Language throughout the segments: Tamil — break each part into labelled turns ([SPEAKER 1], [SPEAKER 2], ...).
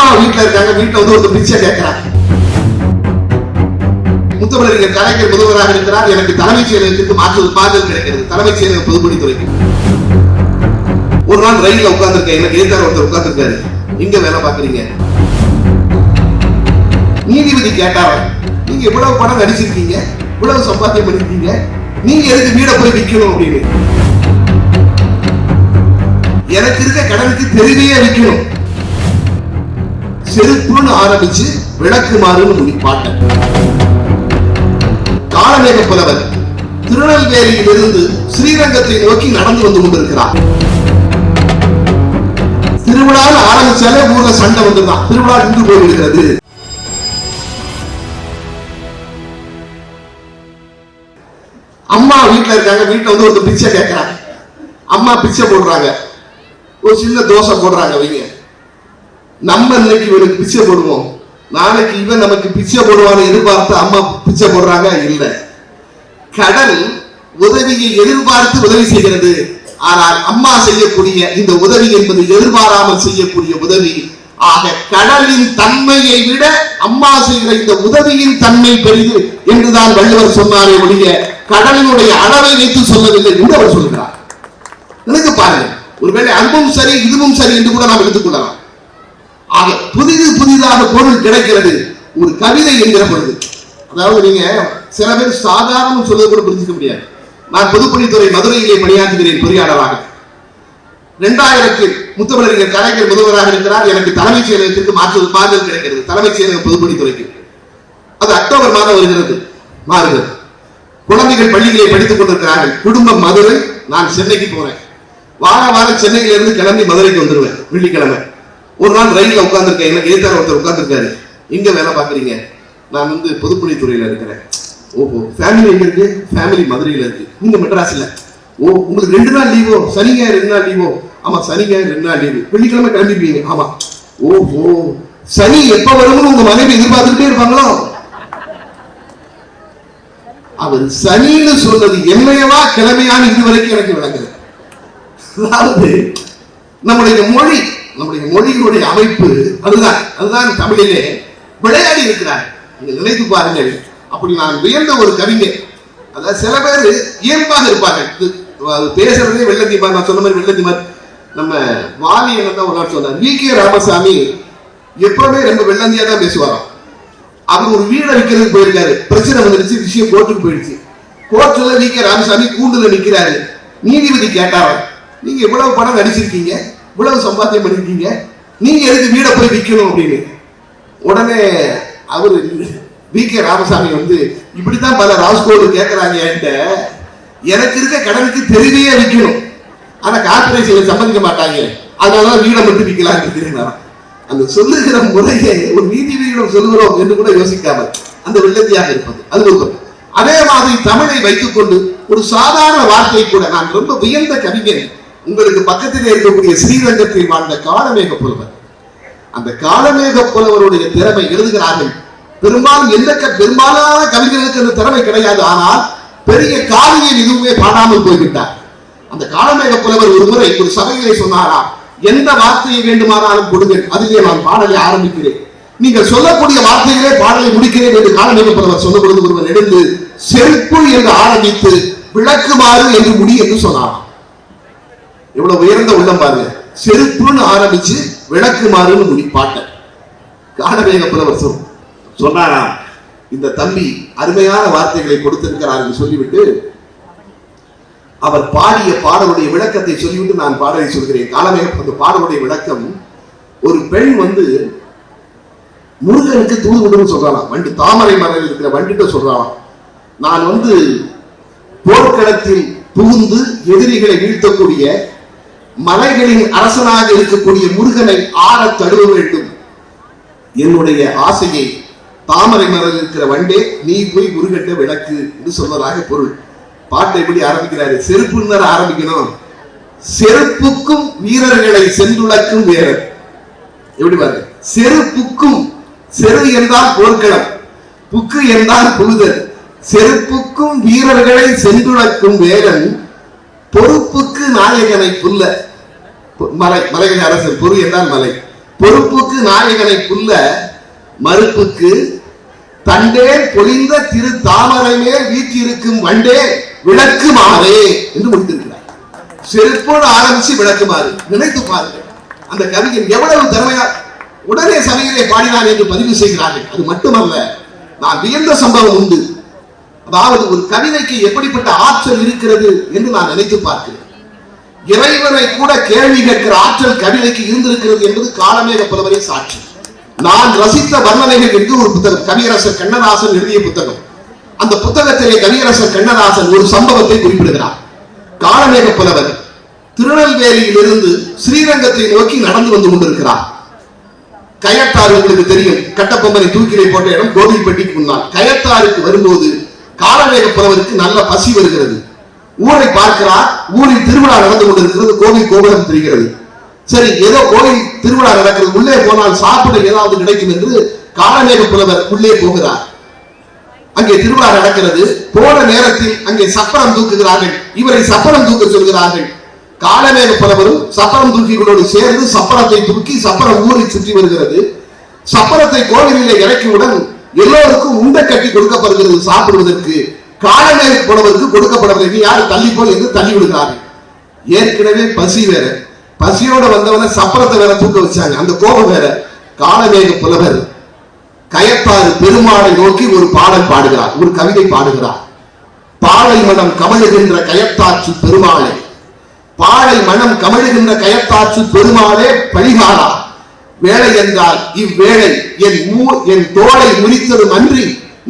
[SPEAKER 1] அம்மா வீட்டுல இருக்காங்க, வீட்டுல வந்து ஒரு பிச்சை கேட்கிறாங்க. முத்தமிழறிஞர் கலைஞர் முதல்வராக இருக்கிறார். எனக்கு தலைமைச் செயலகத்திற்கு மாற்று கிடைக்கிறது. தலைமைச் செயலக பொதுப்பணித்துறைக்கு ஒரு நாள் ரயில்ல உட்கார்ந்துருக்கேன். எனக்கு ஏற்கார ஒருத்தர் உட்கார்ந்துருக்காரு. இங்க வேலை பாக்குறீங்க. நீதிபதி கேட்டார், நீங்க இவ்வளவு பணம் நடிச்சிருக்கீங்க, இவ்வளவு சம்பாத்தியம் பண்ணிருக்கீங்க, நீங்க எதுக்கு வீட போய் விற்கணும் அப்படின்னு. எனக்கு இருக்க கடனுக்கு தெருவையே விற்கணும். செருப்புன்னு ஆரம்பிச்சு விளக்குமாறுன்னு பாட்டேன். காலமேக புலவர் திருநெல்வேலியில் இருந்து ஸ்ரீரங்கத்தை நோக்கி நடந்து வந்து கொண்டிருக்கிறார். திருவிழா ஆரம்பிச்சாலே ஊர்ல சண்டை வந்துதான். திருவிழா நின்று போயிருக்கிறது. அம்மா வீட்டுல இருக்காங்க, வீட்டுல வந்து ஒரு பிச்சை கேட்கிறாங்க. அம்மா பிச்சை போடுறாங்க, ஒரு சின்ன தோசை போடுறாங்க. அவங்க நம்ம இன்னைக்கு இவனுக்கு பிச்சை போடுவோம், நாளைக்கு இவன் நமக்கு பிச்சை போடுவான்னு எதிர்பார்த்து அம்மா பிச்சை போடுறாங்க. இல்ல, கடல் உதவியை எதிர்பார்த்து உதவி செய்கிறது. ஆனால் அம்மா செய்யக்கூடிய இந்த உதவி என்பது எதிர்பாராமல் செய்யக்கூடிய உதவி. ஆக கடலின் தன்மையை விட அம்மா செய்கிற இந்த உதவியின் தன்மை பெரிது என்றுதான் வள்ளுவர் சொன்னாரே ஒழிய கடலினுடைய அளவை வைத்து சொல்லவில்லை என்று அவர் சொல்கிறார். நினைத்து பாருங்க, ஒருவேளை அதுவும் சரி இதுவும் சரி என்று கூட நாம் எடுத்துக் கொள்ளலாம். ஆக புதிதாக பொருள் கிடைக்கிறது ஒரு கவிதை என்கிற பொழுது. அதாவது நீங்க சில பேர் சாதாரண சொல்வது கூட புரிஞ்சுக்க முடியாது. நான் பொதுப்பணித்துறை மதுரையிலே பணியாற்றுகிறேன் பொறியாளராக. 2000 முத்தமிழறிஞர் கலைஞர் முதல்வராக இருக்கிறார். எனக்கு தலைமைச் செயலகத்திற்கு மாற்று கிடைக்கிறது. தலைமைச் செயலக பொதுப்பணித்துறைக்கு அது அக்டோபர் மாதம் வருகிறது. மாறுகிறது. குழந்தைகள் பள்ளிகளை படித்துக் கொண்டிருக்கிறார்கள். குடும்பம் மதுரை, நான் சென்னைக்கு போறேன். வாரம் சென்னையில இருந்து கிளம்பி மதுரைக்கு வந்துருவேன். வெள்ளிக்கிழமை ஒரு நாள் ரயில்ல உட்கார்ந்துருக்கேன். எனக்கு ஏற்கார ஒருத்தர் உட்கார்ந்துருக்காரு. இங்க வேலை பாக்குறீங்க, நான் வந்து பொதுப்பணித்துறையில இருக்கிறேன். ஓஹோ, ஃபேமிலி எங்க இருக்கு? ஃபேமிலி மதுரையில இருக்கு. நீங்க மெட்ராஸ்ல. ஓ, உங்களுக்கு 2 நாள் லீவோ? சனி ஞாயிறு 2 நாள் லீவோ? ஆமா, சனி ஞாயிறு 2 நாள் லீவு. வெள்ளிக்கிழமை கிளம்பிடுவீங்க. ஆமா. ஓஹோ, சனி எப்ப வரும்னு உங்க மனைவி எதிர்பார்த்துட்டே இருப்பாங்களோ? அவர் சனின்னு சொன்னது என்னையவா கிழமையான இதுவரைக்கும் எனக்கு விளங்குது. அதாவது நம்முடைய மொழியினுடைய அமைப்பு அதுதான் தமிழிலே விளையாடி இருக்கிறார். நீங்க நினைத்து பாருங்கள். அப்படி நான் வியந்த ஒரு கவிஞர். அதாவது சில பேர் இயல்பாக இருப்பார்கள். பேசுறதே வெள்ளத்திமார். நான் சொன்ன மாதிரி வெள்ளத்திமார் நம்ம வாலி என்ன ஒரு நாள் சொன்னார். வி.கே. ராமசாமி எப்பவுமே ரொம்ப வெள்ளந்தியா தான் பேசுவாராம். அவர் ஒரு வீடை விற்கிறதுக்கு போயிருக்காரு. பிரச்சனை வந்துருச்சு, விஷயம் கோர்ட்டுக்கு போயிடுச்சு. கோர்ட்ல வி.கே. ராமசாமி கூண்டுல நிக்கிறாரு. நீதிபதி கேட்டார், நீங்க இவ்வளவு பணம் நடிச்சிருக்கீங்க, இவ்வளவு சம்பாத்தியம் பண்ணிருக்கீங்க, நீங்க எதுக்கு வீடை போய் விற்கணும் அப்படின்னு. உடனே அவரு வி.கே. ராமசாமி வந்து இப்படித்தான் பல ராஸ்கோடு கேட்கிறாங்க. எனக்கு இருக்க கடனுக்கு தெருவையே விற்கணும், ஆனா கார்பரேஷன்ல சம்மதிக்க மாட்டாங்க, அதனால வீடை மட்டும் விற்கலாம் இருக்கிறேன். அந்த சொல்லுகிற முறையை ஒரு நீதிபதியிடம் சொல்லுகிறோம் என்று கூட யோசிக்காமல் அந்த வெள்ளத்தியாக இருப்பது அது ஒரு. அதே மாதிரி தமிழை வைத்துக் கொண்டு ஒரு சாதாரண வார்த்தை கூட நான் ரொம்ப வியந்த கவிஞர். உங்களுக்கு பக்கத்தில் இருக்கக்கூடிய ஸ்ரீரங்கத்தில் வாழ்ந்த காலமேக புலவர். அந்த காலமேக புலவருடைய திறமை எழுதுகிறார்கள். பெரும்பாலான கவிஞர்களுக்கு அந்த திறமை கிடையாது. ஆனால் பெரிய காவியம் எதுவுமே பாடாமல் போய்விட்டார். அந்த காலமேக புலவர் ஒரு முறை ஒரு சபையிலே சொன்னாரா, எந்த வார்த்தையை வேண்டுமானாலும் கொடுங்கள், அதிலே நான் பாடலை ஆரம்பிக்கிறேன், நீங்கள் சொல்லக்கூடிய வார்த்தைகளே பாடலை முடிக்கிறேன் என்று காலமேக புலவர் சொன்ன பொழுது ஒருவர் எழுந்து செருப்பு என்று ஆரம்பித்து விளக்குமாறு என்று முடி என்று சொன்னாராம். எவ்வளவு உயர்ந்த உள்ளம் பாருங்க. செருப்புன்னு ஆரம்பிச்சு விளக்குமாறுன்னு முடி பாட்ட காலமேக புலவர் சொன்னாரா, இந்த தம்பி அருமையான வார்த்தைகளை கொடுத்திருக்கிறார் என்று சொல்லிவிட்டு அவர் பாடிய பாடலுடைய விளக்கத்தை சொல்லிவிட்டு நான் பாடலை சொல்கிறேன். காலமேக அந்த பாடலுடைய விளக்கம், ஒரு பெண் வந்து முருகனுக்கு தூது விடுன்னு சொல்றாளாம். வண்டி தாமரை மலையில் இருக்கிற வண்டிட்ட சொல்றாளாம், நான் வந்து போர்க்களத்தில் புகுந்து எதிரிகளை வீழ்த்தக்கூடிய மலைகளின் அரசனாக இருக்கக்கூடிய முருகனை ஆற தழுவ வேண்டும். என்னுடைய ஆசையை தாமரை மலையில் இருக்கிற வண்டே நீ போய் முருகட்ட விளக்கு என்று சொல்வதாக பொருள். பாட்டை எப்படி ஆரம்பிக்கிறாரு? செருப்புன்னு ஆரம்பிக்கணும். செருப்புக்கும் வீரர்களை சென்றுளக்கும் வீரர். எப்படி பாருங்க, செருப்புக்கும், செரு என்றால் போர்க்களம், புக்கு என்றால் புகுதல். செருப்புக்கும் வீரர்களை சென்றுளக்கும் வேலன் பொறுப்புக்கு நாயகனை புல்ல. மலைகளின் அரசன், பொறு என்றால் மலை, பொறுப்புக்கு நாயகனை புல்ல மறுப்புக்கு தண்டே பொழிந்த திரு தாமரை மேல் வீற்றிருக்கும் வண்டே விளக்குமாறே என்று முடித்திருக்கிறார். செருப்போடு ஆரம்பிச்சு விளக்குமாறு. நினைத்து பாருங்கள், அந்த கவிஞன் எவ்வளவு திறமையா உடனே சபையிலே பாடினார் என்று பதிவு செய்கிறார்கள். அது மட்டுமல்ல, நான் வியந்த சம்பவம் உண்டு. அதாவது ஒரு கவிதைக்கு எப்படிப்பட்ட ஆற்றல் இருக்கிறது என்று நான் நினைத்து பார்க்கிறேன். இறைவனை கூட கேள்வி கேட்கிற ஆற்றல் கவிதைக்கு இருந்திருக்கிறது என்பது காலமேக புலவரே சாட்சி. நான் ரசித்த வர்ணனைகள் என்று ஒரு புத்தகம், கவியரசர் கண்ணதாசன் எழுதிய புத்தகம். அந்த புத்தகத்திலே கவியரசர் கண்ணதாசன் ஒரு சம்பவத்தை குறிப்பிடுகிறார். காலமேக புலவர் திருநெல்வேலியில் இருந்து ஸ்ரீரங்கத்தை நோக்கி நடந்து வந்து கொண்டிருக்கிறார். கயத்தாறு உங்களுக்கு தெரியும், கட்டப்பொம்மனை தூக்கிலே போட்ட இடம் கோவில்பட்டிக்கு முன்னால். கயத்தாருக்கு வரும்போது காலமேக புலவருக்கு நல்ல பசி வருகிறது. ஊரை பார்க்கிறார். ஊரில் திருவிழா நடந்து கொண்டிருக்கிறது. கோவில் கோபுரம் தெரிகிறது. சரி, ஏதோ கோவில் திருவிழா நடக்கிறது, உள்ளே போனால் சாப்பிட ஏதாவது கிடைக்கும் என்று காலமேக புலவர் உள்ளே போகிறார். அங்கே திருவிழா நடக்கிறது. போன நேரத்தில் அங்கே சப்பரம் தூக்குகிறார்கள். இவரை சப்பரம் தூக்க சொல்கிறார்கள். காலமேக புலவரும் சப்பரம் தூக்கிகளோடு சேர்ந்து சப்பரத்தை தூக்கி சப்பரம் ஊரை சுற்றி வருகிறது. சப்பரத்தை கோவிலிலே இறக்கியுடன் எல்லோருக்கும் உண்டை கட்டி கொடுக்கப்படுகிறது சாப்பிடுவதற்கு. காலமேக புலவருக்கு கொடுக்கப்படவில்லை. யாரு தள்ளி போல் என்று தள்ளி விடுகிறார்கள். ஏற்கனவே பசி வேற, பசியோட வந்தவன சப்பரத்தை வேற தூக்க வச்சாங்க. அந்த கோபம் வேற. காலமேக புலவர் கயத்தாறு பெருமாளை நோக்கி ஒரு பாடல் பாடுகிறார், ஒரு கவிதை பாடுகிறார். பாழை மனம் கமழுகின்ற கயத்தாற்று பெருமாளை, பாழை மனம் கமழுகின்ற கயத்தாற்று பெருமாளே பழிகாலா, வேலை என்றால் இவ்வேளை என் தோளை முறித்ததும் அன்றி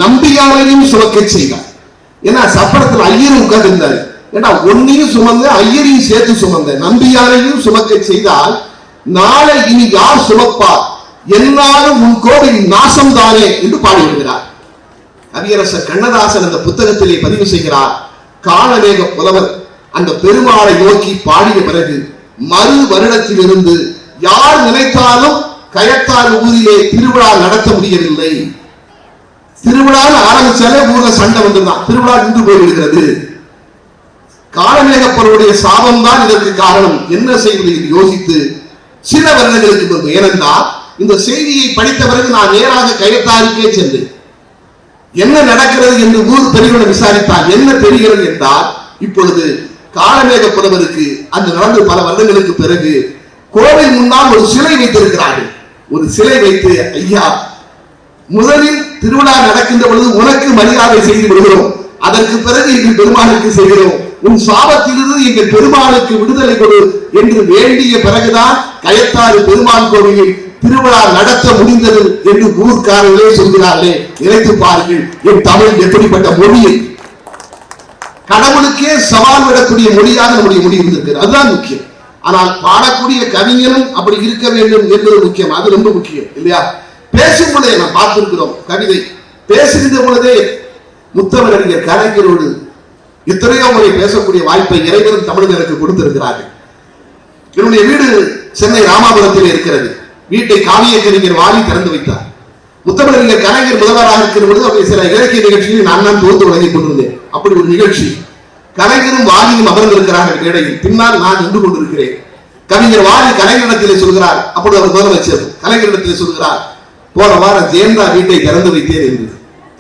[SPEAKER 1] நம்பியாரையும் சுமக்க செய்தார். ஏன்னா சப்பரத்தில் ஐயரும் உட்கார்ந்து இருந்தாரு. ஏன்னா ஒன்னையும் சுமந்த ஐயரையும் சேர்த்து சுமந்த நம்பியாரையும் சுமக்க செய்தால் நாளை இனி யார் சுமப்பார், என்னாலும் உன் கோவில் நாசம் தானே என்று பாடிவிடுகிறார். கவியரசர் கண்ணதாசன் அந்த புத்தகத்திலே பதிவு செய்கிறார். காலமேக புலவர் அந்த பெருமாளை நோக்கி பாடிய பிறகு மறு வருடத்தில் இருந்து யார் நினைத்தாலும் கயத்தாறு ஊரிலே திருவிழா நடத்த முடியவில்லை. திருவிழா ஆரம்பிச்சாலே ஊர்ல சண்டை வந்துதான், திருவிழா நின்று போய்விடுகிறது. காலமேகப்பருடைய சாபம் தான் இதற்கு காரணம். என்ன செய்வது என்று யோசித்து சில வருடங்களுக்கு முன்பு, ஏனென்றால் இந்த செய்தியை படித்த பிறகு நான் நேராக கயத்தாருக்கே சென்றேன். என்ன நடக்கிறது என்று ஊர் பெரியவனை விசாரித்தார். என்ன தெரிகிறது என்றால், இப்பொழுது காலமேக புலவருக்கு அந்த நடந்து பல வருடங்களுக்கு பிறகு கோவில் முன்னால் ஒரு சிலை வைத்திருக்கிறார்கள். ஒரு சிலை வைத்து, ஐயா, முதலில் திருவிழா நடக்கின்ற பொழுது உனக்கு மரியாதை செய்து விடுகிறோம், அதற்கு பிறகு எங்கள் பெருமாளுக்கு செய்கிறோம், உன் சாபத்திலிருந்து எங்கள் பெருமாளுக்கு விடுதலை கொடு என்று வேண்டிய பிறகுதான் கயத்தாறு பெருமாள் கோவிலில் திருவிழா நடத்த முடிந்தது என்று ஊர்க்காரர்களே சொல்கிறார்களே. நினைத்து பாருங்கள், என் தமிழ் எப்படிப்பட்ட மொழியை, கடவுளுக்கே சவால் விடக்கூடிய மொழியாக நம்முடைய மொழி இருந்திருக்கிறது. அதுதான் முக்கியம். ஆனால் பாடக்கூடிய கவிஞனும் அப்படி இருக்க வேண்டும் என்பது முக்கியம். அது ரொம்ப முக்கியம் இல்லையா? பேசும் பொழுதே நாம் பார்த்திருக்கிறோம், கவிதை பேசுகின்ற பொழுதே முத்தமிழறிஞர் கலைஞரோடு எத்தனையோ முறை பேசக்கூடிய வாய்ப்பை இறைவன் தமிழ் எனக்கு கொடுத்திருக்கிறார்கள். என்னுடைய வீடு சென்னை ராமாபுரத்தில் இருக்கிறது. வீட்டை காவிய கவிஞர் வாலி திறந்து வைத்தார். முத்தமிழறிஞர் கலைஞர் முதல்வராக இருக்கிற பொழுது அப்படி சில இலக்கிய நிகழ்ச்சியில் நான் தோந்து வழங்கிக் கொண்டிருந்தேன். அப்படி ஒரு நிகழ்ச்சி, கலைஞரும் வாலியும் அமர்ந்திருக்கிறார்கள் மேடையில், பின்னால் நான் நின்று கொண்டிருக்கிறேன். கவிஞர் வாலி கலைஞரிடத்திலே சொல்கிறார், அப்பொழுது அவர் முதலமைச்சர் கலைஞரிடத்திலே சொல்கிறார், போன வாரம் ஜெயந்தா வீட்டை திறந்து வைத்தேன் என்று.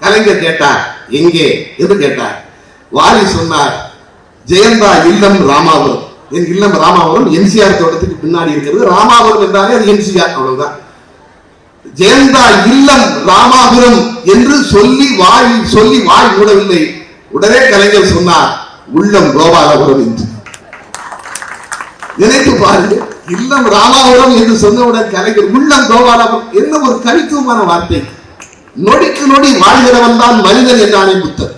[SPEAKER 1] கலைஞர் கேட்டார், எங்கே என்று கேட்டார். வாலி சொன்னார், ஜெயந்தா இல்லம் ராமாபுரம். என் இல்லம் ராமாபுரம் எம்ஜிஆர் தோட்டத்துக்கு பின்னாடி இருக்கிறது. ராமாபுரம் என்றாலே அது எம்ஜிஆர், அவ்வளவுதான். ஜெயந்தா இல்லம் ராமாபுரம் என்று சொல்லி வாய் மூடவில்லை. உடனே கலைஞர் சொன்னார், உள்ளம் கோபாலபுரம் என்று. நினைத்து பாருங்கள், இல்லம் ராமாபுரம் என்று சொன்னவுடன் கலைஞர் உள்ளம் கோபாலபுரம். என்ன ஒரு கவித்துவமான வார்த்தை. நொடிக்கு நொடி வாழ்கிறவன் தான் மனிதன் என்றானே புத்தர்.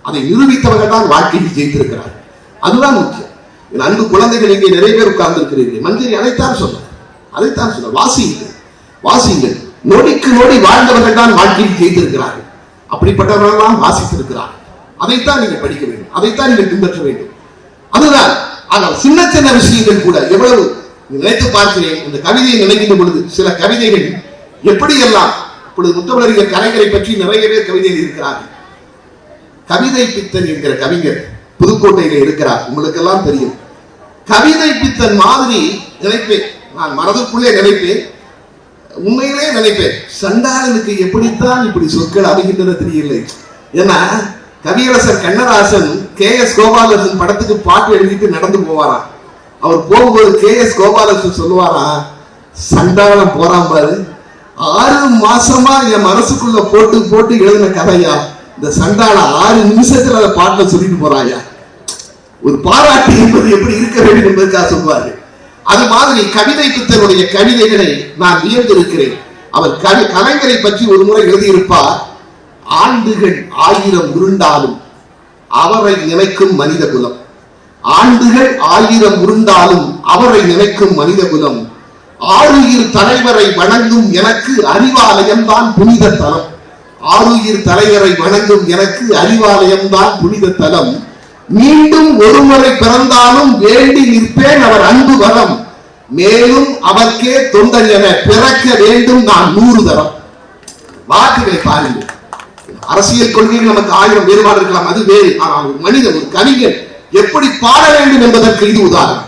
[SPEAKER 1] அதை நிரூபித்தவர்கள் தான் வாழ்க்கையில் ஜெயித்திருக்கிறார். அதுதான் முக்கியம். என் அன்பு குழந்தைகள், இங்கே நிறைய பேர் உட்கார்ந்து இருக்கிறீர்கள். மந்திரி அதைத்தான் சொன்னார், வாசியுங்கள். நொடிக்கு நொடி வாழ்ந்தவர்கள் தான் வாழ்க்கையில் ஜெயித்திருக்கிறார்கள். அப்படிப்பட்டவர்கள் தான் வாசித்திருக்கிறார்கள். அதைத்தான் நீங்கள் படிக்க வேண்டும், அதைத்தான் நீங்கள் பின்பற்ற வேண்டும். அதுதான். ஆனால் சின்ன சின்ன விஷயங்கள் கூட எவ்வளவு நினைத்து பார்க்கிறேன். இந்த கவிதையை நினைக்கின்ற பொழுது சில கவிதைகள் எப்படியெல்லாம், இப்பொழுது முத்தமிழறிஞர் கலைஞரை பற்றி நிறைய பேர் கவிதைகள் இருக்கிறார்கள். கவிதை பித்தன் என்கிற கவிஞர் புதுக்கோட்டையில இருக்கிறார், உங்களுக்கு எல்லாம் தெரியும். கவிதை பித்தன் மாதிரி நினைப்பேன், நான் மனதுக்குள்ளே நினைப்பேன், உண்மையிலே நினைப்பேன், சண்டாளனுக்கு எப்படித்தான் இப்படி சொற்கள் அமைகின்றன தெரியலை. ஏன்னா கவியரசர் கண்ணதாசன் KS கோபாலகிருஷ்ணன் படத்துக்கு பாட்டு எழுதிட்டு நடந்து போவாராம். அவர் போகும்போது KS கோபாலகிருஷ்ணன் சொல்லுவாராம், சண்டாளன் போறான் பாரு, 6 மாசமா என் மனசுக்குள்ள போட்டு போட்டு எழுதின கதையா, இந்த சண்டாளன் 6 நிமிஷத்துல அந்த பாட்டை சொல்லிட்டு போறாயா. ஒரு பாராட்டு என்பது எப்படி இருக்க வேண்டும் என்பதற்காக சொல்வாரு. அது மாதிரி கவிதை பித்தருடைய கவிதைகளை நான் வியந்திருக்கிறேன். அவர் கலைஞரை பற்றி ஒரு முறை எழுதியிருப்பார், ஆண்டுகள் 1000 உருண்டாலும் அவரை நினைக்கும் மனித குலம். ஆண்டுகள் 1000 உருண்டாலும் அவரை நினைக்கும் மனித குலம். 6 தலைவரை வணங்கும் எனக்கு அறிவாலயம் தான் புனித தலம். 6 தலைவரை வணங்கும் எனக்கு அறிவாலயம் தான் புனித தலம். மீண்டும் ஒருமுறை பிறந்தாலும் வேண்டி நிற்பேன் அவர் அன்பு வரம். மேலும் அவர்க்கே தொண்டன் என பிறக்க வேண்டும் நான் 100 தரம். வாக்குகளை பாருங்கள். அரசியல் கொள்கையில் நமக்கு 1000 வேறுபாடு இருக்கலாம், அது வேறு. ஆனால் ஒரு மனிதன், ஒரு கவிஞன் எப்படி பாட வேண்டும் என்பதற்கு இது உதாரணம்.